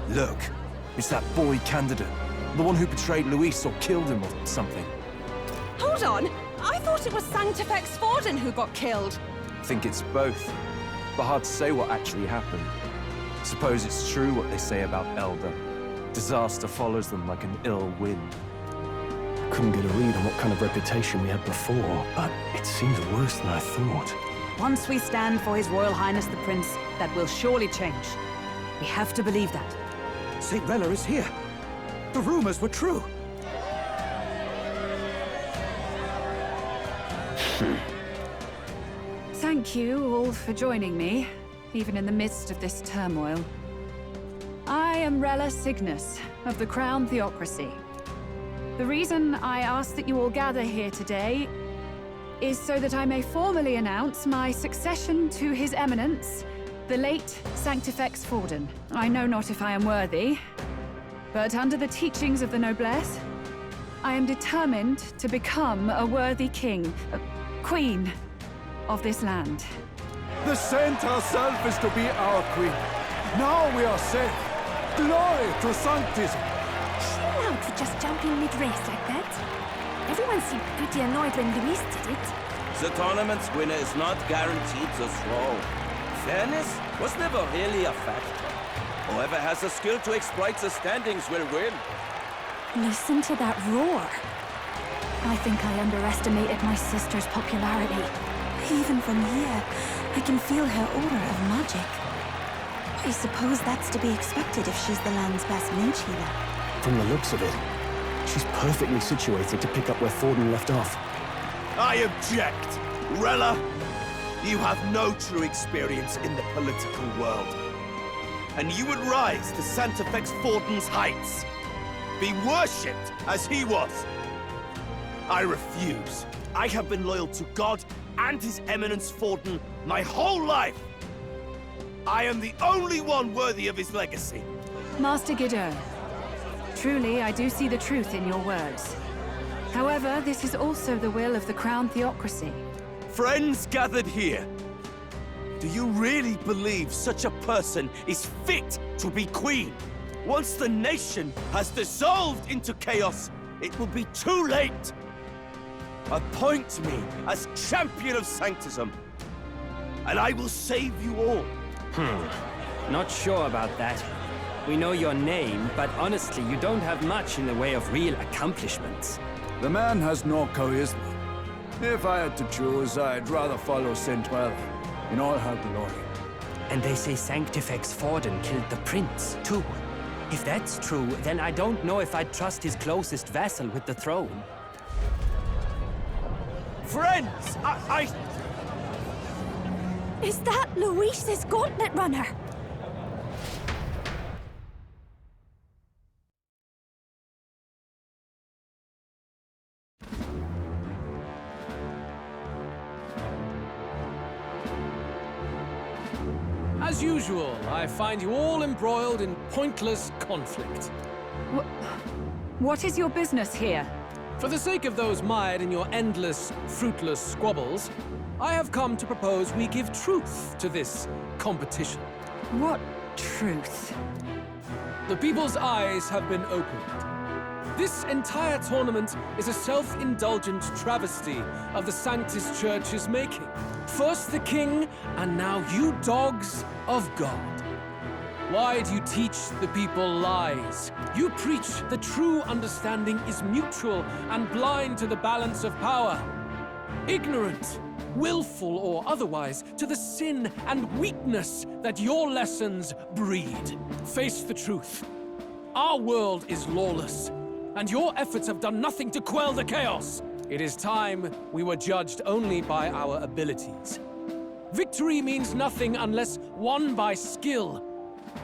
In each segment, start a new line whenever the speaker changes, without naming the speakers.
Look, it's that boy candidate. The one who betrayed Luis or killed him or something.
Hold on! I thought it was Sanctifex Forden who got killed.
Think it's both, but hard to say what actually happened. Suppose it's true what they say about Elder. Disaster follows them like an ill wind.
Couldn't get a read on what kind of reputation we had before, but it seems worse than I thought.
Once we stand for His Royal Highness the Prince, that will surely change. We have to believe that.
St. Rella is here. The rumors were true.
Thank you all for joining me, even in the midst of this turmoil. I am Rella Cygnus of the Crown Theocracy. The reason I ask that you all gather here today is so that I may formally announce my succession to His Eminence, the late Sanctifex Forden. I know not if I am worthy, but under the teachings of the noblesse, I am determined to become a worthy king, queen of this land.
The saint herself is to be our queen. Now we are safe. Glory to Sanctism.
Is she allowed to just jump in mid-race like that? Everyone seemed pretty annoyed when Luis did it.
The tournament's winner is not guaranteed the throne. Fairness was never really a factor. Whoever has the skill to exploit the standings will win.
Listen to that roar. I think I underestimated my sister's popularity. Even from here, I can feel her aura of magic. I suppose that's to be expected if she's the land's best mage healer.
From the looks of it, she's perfectly situated to pick up where Forden left off.
I object! Rella, you have no true experience in the political world. And you would rise to Sanctifex Forden's heights. Be worshipped as he was. I refuse. I have been loyal to God and His Eminence Forden my whole life. I am the only one worthy of his legacy.
Master Guidon, truly I do see the truth in your words. However, this is also the will of the Crown Theocracy.
Friends gathered here, do you really believe such a person is fit to be queen? Once the nation has dissolved into chaos, it will be too late. Appoint me as champion of Sanctism, and I will save you all.
Not sure about that. We know your name, but honestly, you don't have much in the way of real accomplishments.
The man has no charisma. If I had to choose, I'd rather follow St. Rella in all her glory.
And they say Sanctifex Forden killed the prince, too. If that's true, then I don't know if I'd trust his closest vassal with the throne.
Friends,
Is that Luis's gauntlet runner?
As usual, I find you all embroiled in pointless conflict.
What is your business here?
For the sake of those mired in your endless, fruitless squabbles, I have come to propose we give truth to this competition.
What truth?
The people's eyes have been opened. This entire tournament is a self-indulgent travesty of the Sanctus Church's making. First the king, and now you dogs of God. Why do you teach the people lies? You preach that true understanding is mutual and blind to the balance of power. Ignorant, willful or otherwise, to the sin and weakness that your lessons breed. Face the truth. Our world is lawless, and your efforts have done nothing to quell the chaos. It is time we were judged only by our abilities. Victory means nothing unless won by skill,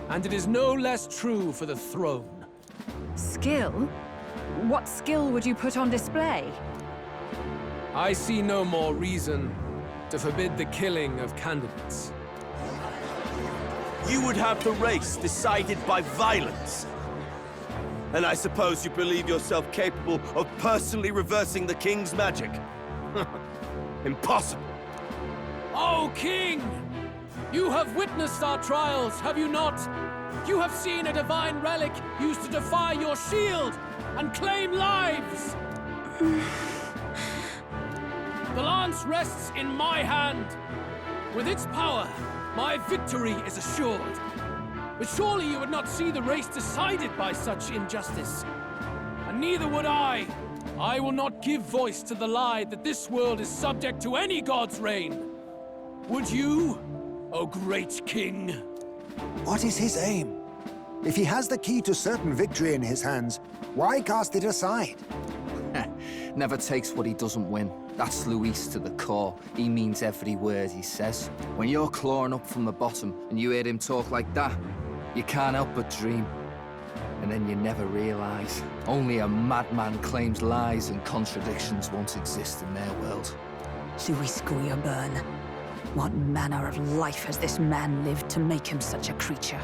and it is no less true for the throne.
Skill? What skill would you put on display?
I see no more reason to forbid the killing of candidates.
You would have the race decided by violence. And I suppose you believe yourself capable of personally reversing the king's magic? Impossible.
Oh, King! You have witnessed our trials, have you not? You have seen a divine relic used to defy your shield and claim lives! The lance rests in my hand. With its power, my victory is assured. But surely you would not see the race decided by such injustice. And neither would I. I will not give voice to the lie that this world is subject to any god's reign. Would you, O great king?
What is his aim? If he has the key to certain victory in his hands, why cast it aside?
Never takes what he doesn't win. That's Luis to the core. He means every word he says. When you're clawing up from the bottom and you hear him talk like that, you can't help but dream. And then you never realize. Only a madman claims lies and contradictions won't exist in their world.
Luis Guyaburn. What manner of life has this man lived to make him such a creature?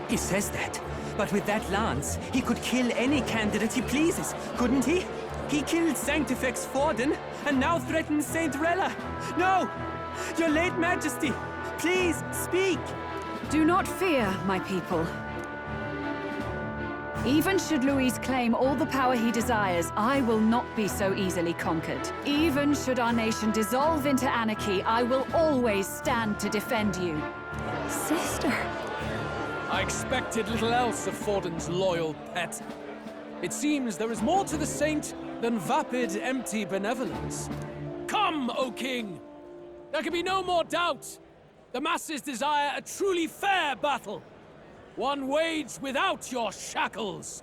He says that, but with that lance, he could kill any candidate he pleases, couldn't he? He killed Sanctifex Forden, and now threatens Saint Rella. No! Your late Majesty, please, speak!
Do not fear, my people. Even should Luis claim all the power he desires, I will not be so easily conquered. Even should our nation dissolve into anarchy, I will always stand to defend you.
Sister.
I expected little else of Forden's loyal pet. It seems there is more to the saint than vapid, empty benevolence. Come, O king! There can be no more doubt. The masses desire a truly fair battle. One waged without your shackles.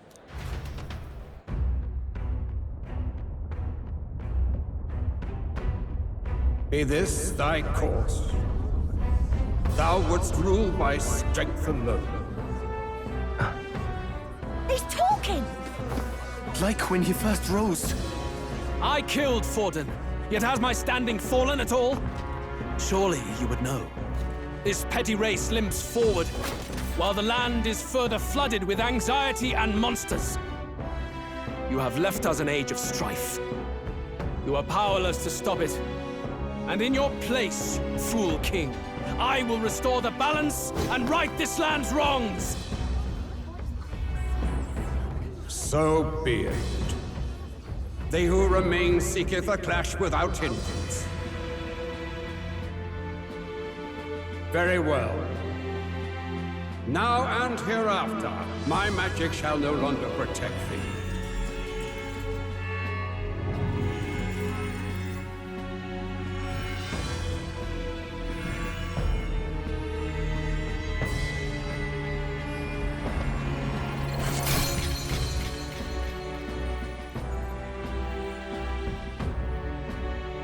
Be this thy course. Thou wouldst rule by strength alone.
He's talking!
Like when he first rose.
I killed Forden, yet has my standing fallen at all? Surely you would know. This petty race limps forward, while the land is further flooded with anxiety and monsters. You have left us an age of strife. You are powerless to stop it. And in your place, fool king, I will restore the balance and right this land's wrongs!
So be it. They who remain seeketh a clash without hindrance. Very well. Now and hereafter, my magic shall no longer protect thee.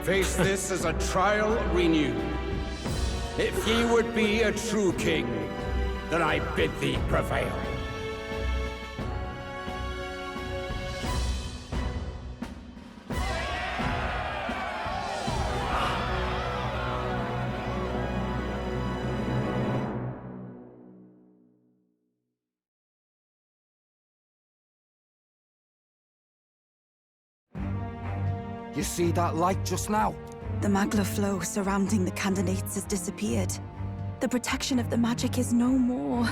Face this as a trial renewed. If ye would be a true king, then I bid thee prevail.
You see that light just now?
The magla flow surrounding the candidates has disappeared. The protection of the magic is no more.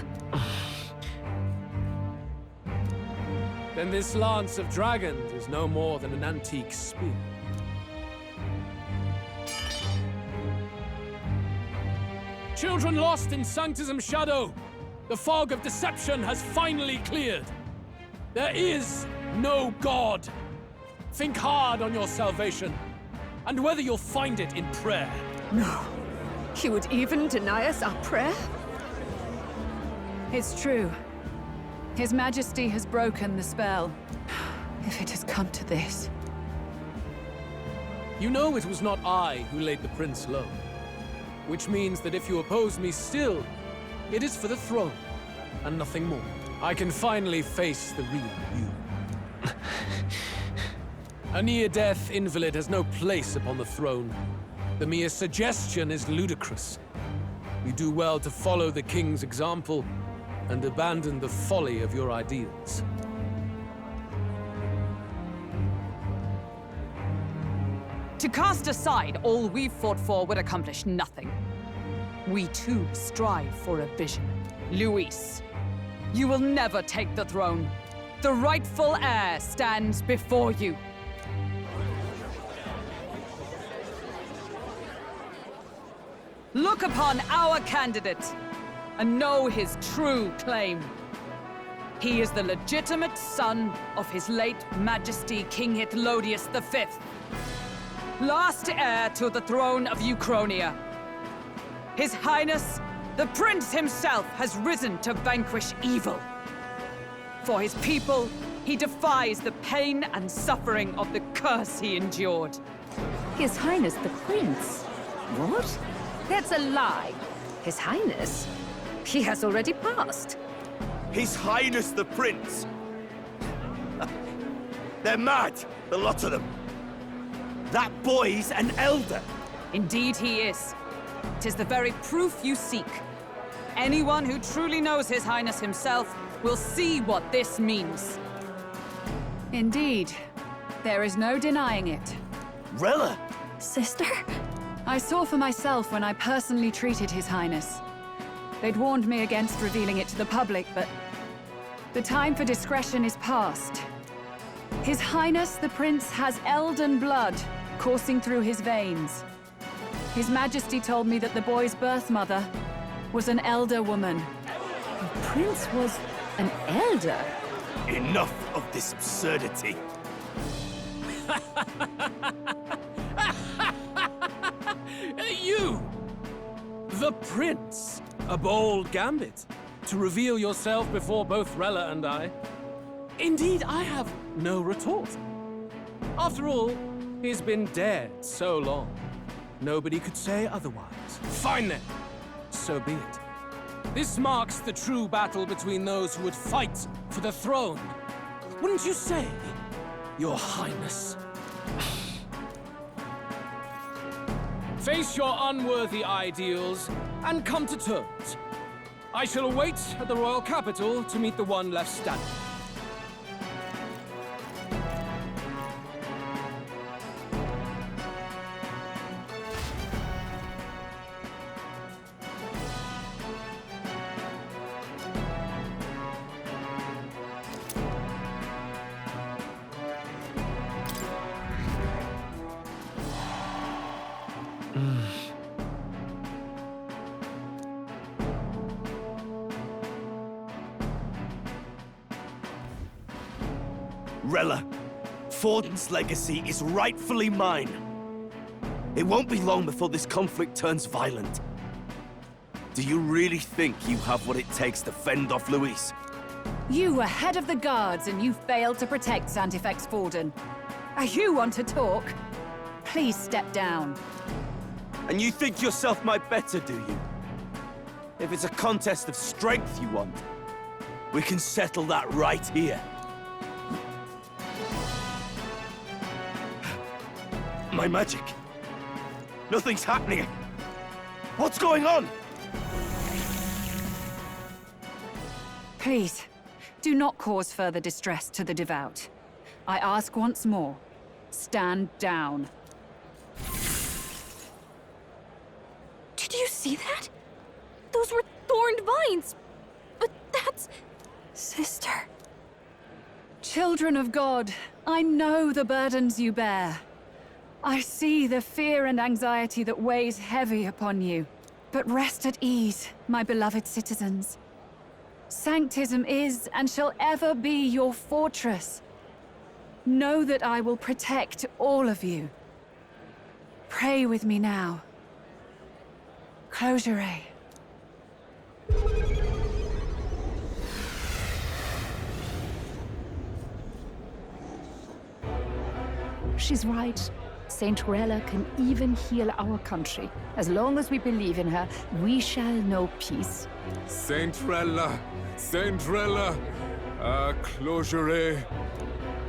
Then this lance of dragons is no more than an antique spear. Children lost in Sanctism's shadow, the fog of deception has finally cleared. There is no God. Think hard on your salvation, and whether you'll find it in prayer.
No. He would even deny us our prayer?
It's true. His Majesty has broken the spell. If it has come to this.
You know it was not I who laid the prince low. Which means that if you oppose me still, it is for the throne, and nothing more. I can finally face the real you. A near-death invalid has no place upon the throne. The mere suggestion is ludicrous. You do well to follow the king's example and abandon the folly of your ideals.
To cast aside all we've fought for would accomplish nothing. We too strive for a vision. Luis,
You will never take the throne. The rightful heir stands before you. Look upon our candidate and know his true claim. He is the legitimate son of his late Majesty King Hythlodius V, last heir to the throne of Uchronia. His Highness, the Prince himself, has risen to vanquish evil. For his people, he defies the pain and suffering of the curse he endured.
His Highness the Prince? What? That's a lie. His Highness? He has already passed.
His Highness the Prince! They're mad, the lot of them. That boy's an elder.
Indeed he is. 'Tis the very proof you seek. Anyone who truly knows His Highness himself will see what this means. Indeed. There is no denying it.
Rella!
Sister?
I saw for myself when I personally treated His Highness. They'd warned me against revealing it to the public, but the time for discretion is past. His Highness the Prince has elden blood coursing through his veins. His Majesty told me that the boy's birth mother was an elder woman.
The Prince was an elder?
Enough of this absurdity.
You! The Prince! A bold gambit to reveal yourself before both Rella and I. Indeed, I have no retort. After all, he's been dead so long. Nobody could say otherwise. Fine then. So be it. This marks the true battle between those who would fight for the throne. Wouldn't you say, Your Highness? Face your unworthy ideals and come to terms. I shall await at the royal capital to meet the one left standing.
Rella, Forden's legacy is rightfully mine. It won't be long before this conflict turns violent. Do you really think you have what it takes to fend off Luis?
You were head of the guards and you failed to protect Santifex Forden. You want to talk? Please step down.
And you think yourself my better, do you? If it's a contest of strength you want, we can settle that right here. My magic. Nothing's happening. What's going on?
Please, do not cause further distress to the devout. I ask once more, stand down.
Did you see that? Those were thorned vines. But that's... Sister.
Children of God, I know the burdens you bear. I see the fear and anxiety that weighs heavy upon you. But rest at ease, my beloved citizens. Sanctism is and shall ever be your fortress. Know that I will protect all of you. Pray with me now. Close your eyes.
She's right. Saint Rella can even heal our country. As long as we believe in her, we shall know peace.
Saint Rella! Saint Rella! Closure.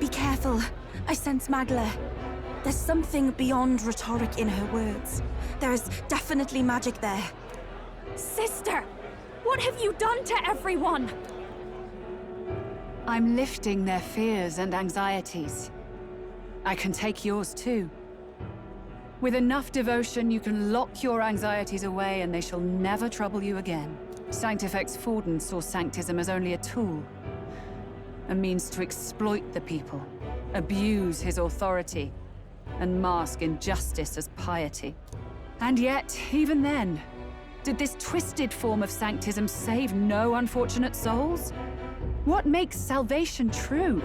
Be careful. I sense Magla. There's something beyond rhetoric in her words. There is definitely magic there. Sister! What have you done to everyone?
I'm lifting their fears and anxieties. I can take yours too. With enough devotion, you can lock your anxieties away and they shall never trouble you again. Sanctifex Forden saw Sanctism as only a tool. A means to exploit the people, abuse his authority, and mask injustice as piety. And yet, even then, did this twisted form of Sanctism save no unfortunate souls? What makes salvation true?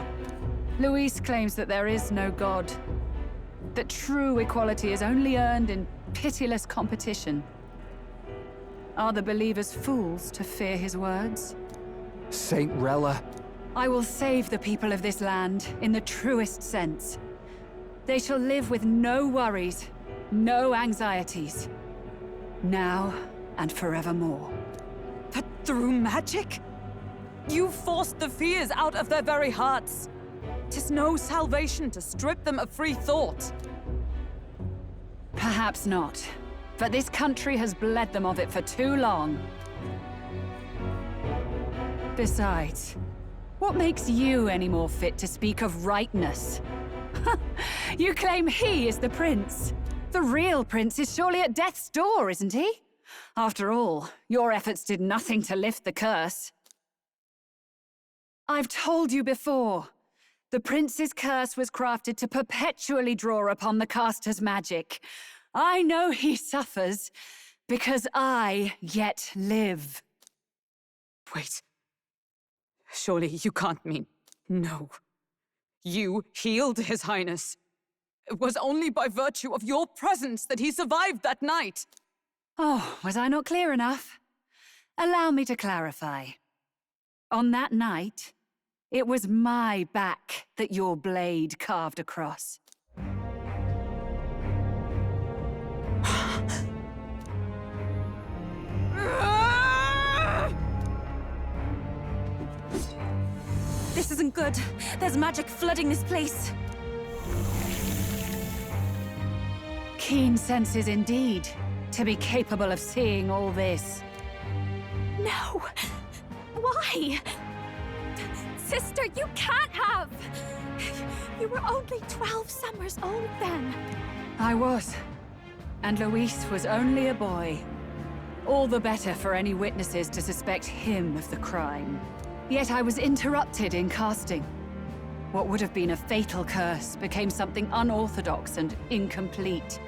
Luis claims that there is no God, that true equality is only earned in pitiless competition. Are the believers fools to fear his words?
Saint Rella.
I will save the people of this land in the truest sense. They shall live with no worries, no anxieties. Now and forevermore.
But through magic? You forced the fears out of their very hearts. 'Tis no salvation to strip them of free thought.
Perhaps not. But this country has bled them of it for too long. Besides, what makes you any more fit to speak of rightness? You claim he is the prince. The real prince is surely at death's door, isn't he? After all, your efforts did nothing to lift the curse. I've told you before. The prince's curse was crafted to perpetually draw upon the caster's magic. I know he suffers, because I yet live.
Wait. Surely you can't mean... No. You healed His Highness. It was only by virtue of your presence that he survived that night.
Oh, was I not clear enough? Allow me to clarify. On that night, it was my back that your blade carved across.
This isn't good. There's magic flooding this place.
Keen senses indeed, to be capable of seeing all this.
No! Why? Sister, you can't have! You were only 12 summers old then.
I was. And Luis was only a boy. All the better for any witnesses to suspect him of the crime. Yet I was interrupted in casting. What would have been a fatal curse became something unorthodox and incomplete.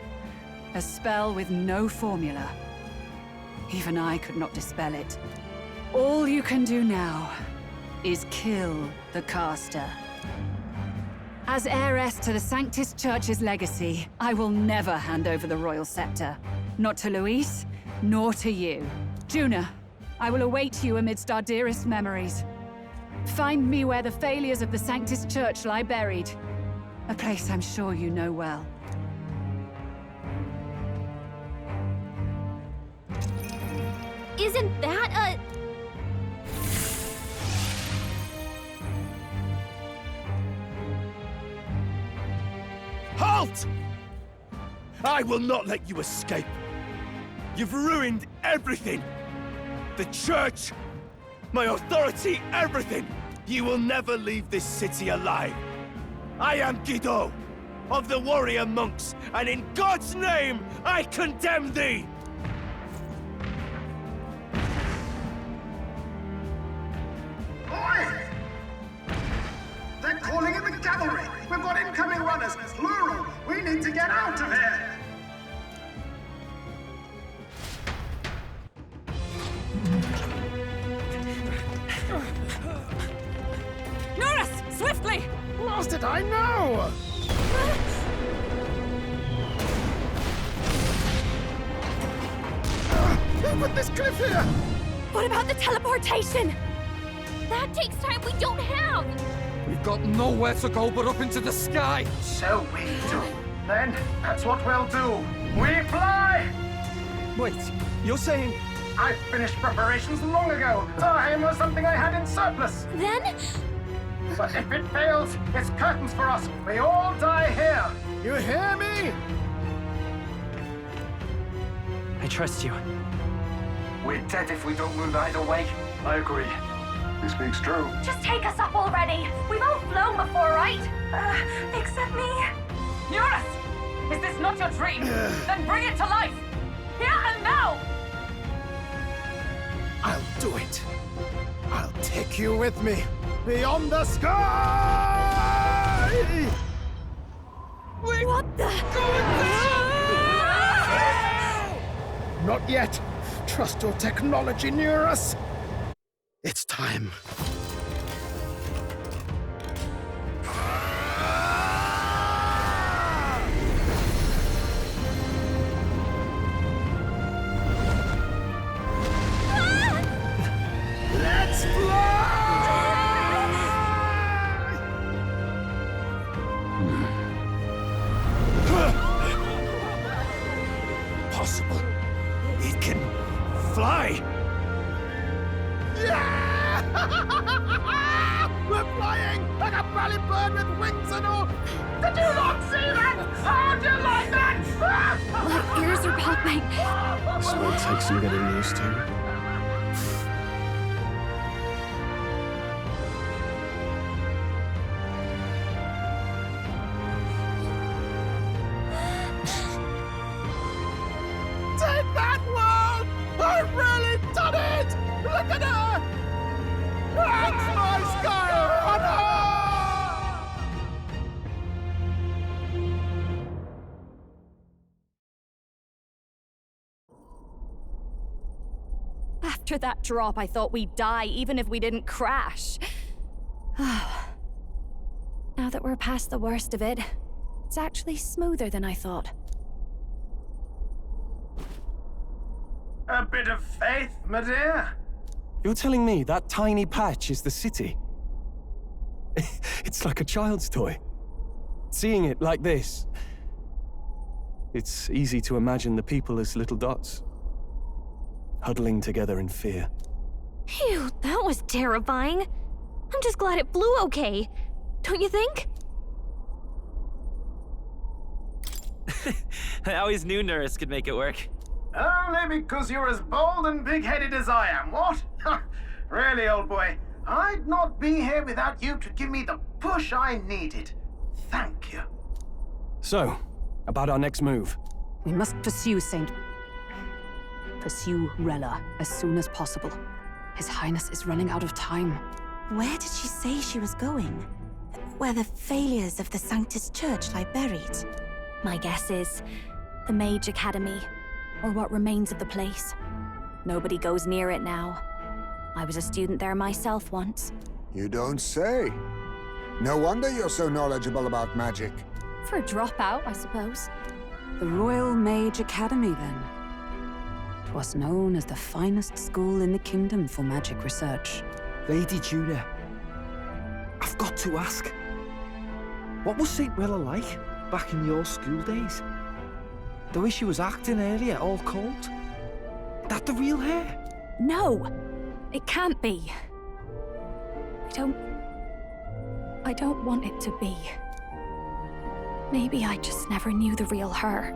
A spell with no formula. Even I could not dispel it. All you can do now is kill the caster. As heiress to the Sanctis Church's legacy, I will never hand over the royal scepter. Not to Luis, nor to you. Juna, I will await you amidst our dearest memories. Find me where the failures of the Sanctis Church lie buried. A place I'm sure you know well.
Isn't that a...
Halt! I will not let you escape. You've ruined everything. The church, my authority, everything. You will never leave this city alive. I am Guido, of the warrior monks, and in God's name, I condemn thee!
Oi! They're calling in the cavalry! We've got incoming runners, plural! We need to get out of here!
Norris! Swiftly!
Lost it, I know! Who put this cliff here?
What about the teleportation? That takes time we don't have!
We've got nowhere to go but up into the sky!
So we do. Then, that's what we'll do. We fly!
Wait, you're saying...
I finished preparations long ago. Time was something I had in surplus.
Then?
But if it fails, it's curtains for us. We all die here. You hear me?
I trust you.
We're dead if we don't move either way. I agree. He speaks true.
Just take us up already. We've all flown before, right? Except me.
Norris! Is this not your dream? Then bring it to life! Here and now!
I'll
do it. I'll take you with me beyond the sky!
What the?
Not yet. Trust your technology near us. It's time. Let's fly! Possible. It can fly! Yeah! We're flying like a bally bird with wings and all! Did you not see that? How do you like that?
My ears are popping.
This will take some getting used to.
Take that, world! I've really done it! Look at her! That's my sky runner!
After that drop, I thought we'd die even if we didn't crash. Now that we're past the worst of it, it's actually smoother than I thought.
A bit of faith, my dear.
You're telling me that tiny patch is the city? It's like a child's toy. Seeing it like this, it's easy to imagine the people as little dots, huddling together in fear.
Phew, that was terrifying. I'm just glad it flew okay. Don't you think?
I always knew Nurse could make it work.
Only because you're as bold and big-headed as I am, what? Really, old boy, I'd not be here without you to give me the push I needed. Thank you.
So, about our next move.
We must pursue Pursue Rella as soon as possible. His Highness is running out of time.
Where did she say she was going? Where the failures of the Sanctus Church lie buried?
My guess is the Mage Academy, or what remains of the place. Nobody goes near it now. I was a student there myself once.
You don't say. No wonder you're so knowledgeable about magic.
For a dropout, I suppose.
The Royal Mage Academy, then. 'Twas known as the finest school in the kingdom for magic research.
Lady Juna, I've got to ask. What was St. Rella like back in your school days? The way she was acting earlier, all cold? That the real hair?
No! It can't be. I don't want it to be. Maybe I just never knew the real her.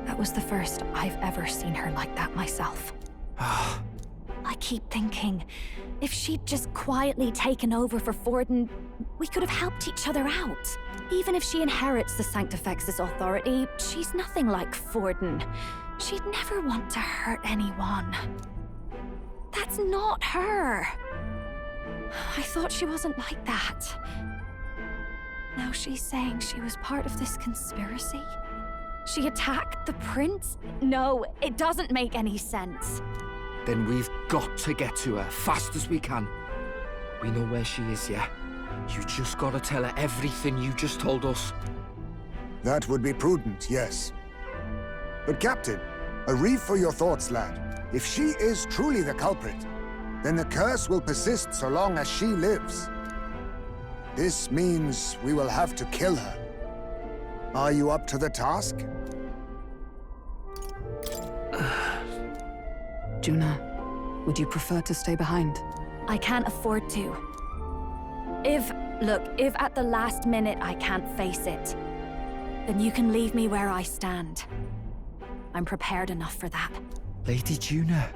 That was the first I've ever seen her like that myself. I keep thinking, if she'd just quietly taken over for Forden, we could have helped each other out. Even if she inherits the Sanctifex's authority, she's nothing like Forden. She'd never want to hurt anyone. That's not her. I thought she wasn't like that. Now she's saying she was part of this conspiracy? She attacked the prince? No, it doesn't make any sense.
Then we've got to get to her fast as we can. We know where she is, yeah? You just gotta tell her everything you just told us.
That would be prudent, yes. But Captain, a reef for your thoughts, lad. If she is truly the culprit, then the curse will persist so long as she lives. This means we will have to kill her. Are you up to the task?
Juna, would you prefer to stay behind?
I can't afford to. If at the last minute I can't face it, then you can leave me where I stand. I'm prepared enough for that.
Lady Juna.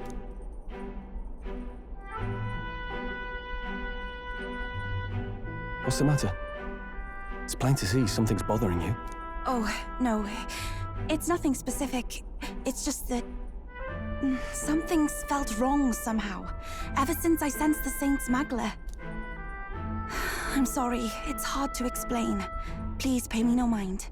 What's the matter? It's plain to see something's bothering you.
Oh, no. It's nothing specific. It's just that Something's felt wrong somehow, ever since I sensed the Saint's Magla. I'm sorry, it's hard to explain. Please pay me no mind.